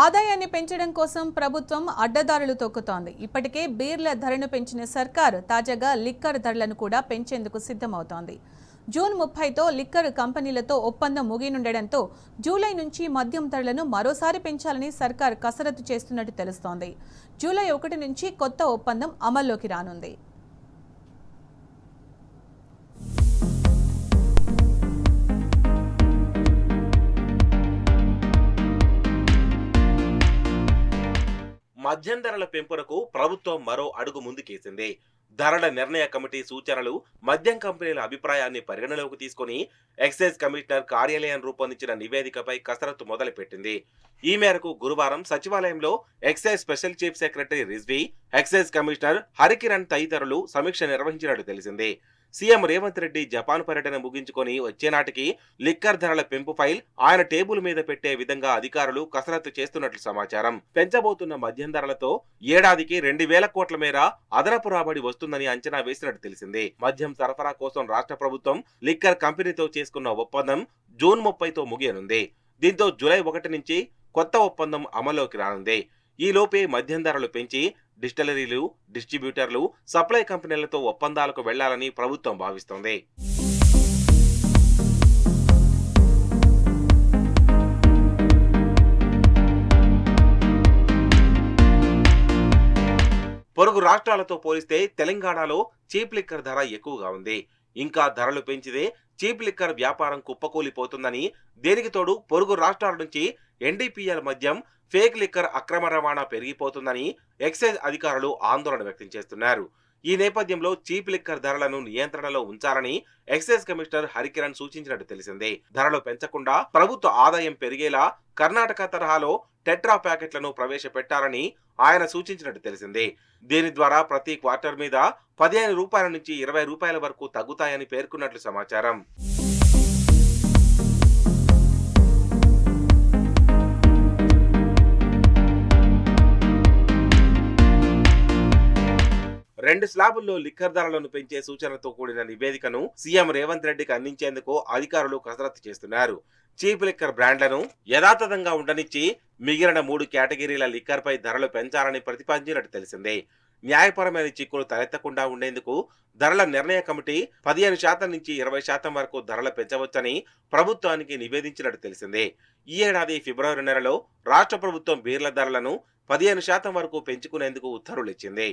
ఆదాయాన్ని పెంచడం కోసం ప్రభుత్వం అడ్డదారులు తొక్కుతోంది. ఇప్పటికే బీర్ల ధరను పెంచిన సర్కార్ తాజాగా లిక్కర్ ధరలను కూడా పెంచేందుకు సిద్ధమవుతోంది. జూన్ 30తో లిక్కర్ కంపెనీలతో ఒప్పందం ముగియనుండటంతో జూలై నుంచి మద్యం ధరలను మరోసారి పెంచాలని సర్కార్ కసరత్తు చేస్తున్నట్టు తెలుస్తోంది. జూలై 1 నుంచి కొత్త ఒప్పందం అమల్లోకి రానుంది. మద్యం ధరల పెంపునకు ప్రభుత్వం మరో అడుగు ముందుకేసింది. ధరల నిర్ణయ కమిటీ సూచనలు, మద్యం కంపెనీల అభిప్రాయాన్ని పరిగణలోకి తీసుకుని ఎక్సైజ్ కమిషనర్ కార్యాలయం రూపొందించిన నివేదికపై కసరత్తు మొదలుపెట్టింది. ఈ మేరకు గురువారం సచివాలయంలో excise special chief secretary Rizvi, excise commissioner Harikiran తదితరులు సమీక్ష నిర్వహించినట్టు తెలిసింది. సీఎం రేవంత్ రెడ్డి జపాన్ పర్యటన ముగించుకొని వచ్చే నాటికి లిక్కర్ ధరల పెంపు ఫైల్ ఆయన టేబుల్ మీద పెట్టే విధంగా అధికారులు కసరత్తు చేస్తున్నట్లు సమాచారం. పెంచబోతున్న మద్యం ధరలతో ఏడాదికి 2,000 కోట్ల మేర అదనపు రాబడి వస్తుందని అంచనా వేసినట్టు తెలిసింది. మద్యం సరఫరా కోసం రాష్ట్ర ప్రభుత్వం లిక్కర్ కంపెనీతో చేసుకున్న ఒప్పందం జూన్ 30తో ముగియనుంది. దీంతో జూలై 1 నుంచి కొత్త ఒప్పందం అమల్లోకి రానుంది. ఈ లోపే మద్యం ధరలు పెంచి డిస్టిలరీలు, డిస్ట్రిబ్యూటర్లు, సప్లై కంపెనీలతో ఒప్పందాలకు వెళ్లాలని ప్రభుత్వం భావిస్తోంది. పొరుగు రాష్ట్రాలతో పోలిస్తే తెలంగాణలో చీప్ లిక్కర్ ధర ఎక్కువగా ఉంది. ఇంకా ధరలు పెంచితే చీప్ లిక్కర్ వ్యాపారం కుప్పకూలిపోతుందని, దేనికి తోడు పొరుగు రాష్ట్రాల నుంచి ఎన్డీపీఎల్ మద్యం, ఫేక్ లిక్కర్ అక్రమ రవాణా పెరిగిపోతుందని ఎక్సైజ్ అధికారులు ఆందోళన వ్యక్తం చేస్తున్నారు. ఈ నేపథ్యంలో చీప్ లిక్కర్ ధరలను నియంత్రణలో ఉంచాలని ఎక్సైజ్ కమిషనర్ హరికిరణ్ సూచించినట్టు తెలిసింది. ధరలు పెంచకుండా ప్రభుత్వ ఆదాయం పెరిగేలా కర్ణాటక తరహాలో టెట్రా ప్యాకెట్లను ప్రవేశపెట్టాలని ఆయన సూచించినట్టు తెలిసింది. దీని ద్వారా ప్రతి క్వార్టర్ మీద 15 రూపాయల నుంచి 20 రూపాయల వరకు తగ్గుతాయని పేర్కొన్నట్లు సమాచారం. రెండు స్లాబుల్లో లిక్కర్ ధరలను పెంచే సూచనలతో కూడిన నివేదికను సీఎం రేవంత్ రెడ్డికి అందించేందుకు అధికారులు కసరత్తు చేస్తున్నారు. చీప్ లిక్కర్ బ్రాండ్లను యథాతథంగా ఉండనిచ్చి మిగిలిన 3 కేటగిరీల లిక్కర్ పై ధరలు పెంచాలని ప్రతిపాదించినట్టు తెలిసింది. న్యాయపరమైన చిక్కులు తలెత్తకుండా ఉండేందుకు ధరల నిర్ణయ కమిటీ 15% నుంచి 20% వరకు ధరలు పెంచవచ్చని ప్రభుత్వానికి నివేదించినట్టు తెలిసింది. ఈ ఏడాది ఫిబ్రవరి నెలలో రాష్ట్ర ప్రభుత్వం బీర్ల ధరలను 15% వరకు పెంచుకునేందుకు ఉత్తర్వులు ఇచ్చింది.